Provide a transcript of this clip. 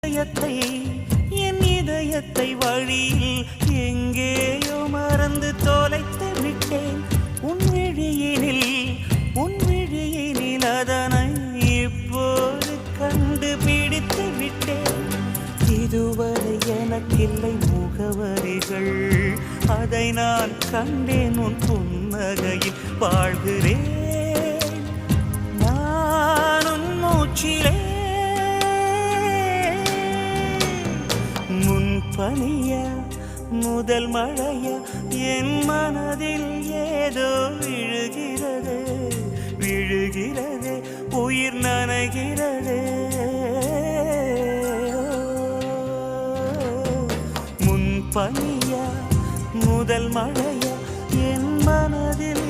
இதயத்தை என் இதயத்தை வழியில் எங்கேயோ மறந்து தொலைத்து விட்டேன். உன் விழியினில் அதனை இப்போது கண்டுபிடித்து விட்டேன். இதுவரை எனக்கில்லை முகவரிகள், அதை நான் கண்டேன் உன் புன்னகையில். வாழ்கிறேன் நானும் மூச்சிலே. முன்பனியா முதல் மழையா என் மனதில் ஏதோ விழுகிறது விழுகிறது, உயிர் நனைகிறது. முன்பனியா முதல் மழையா என் மனதில்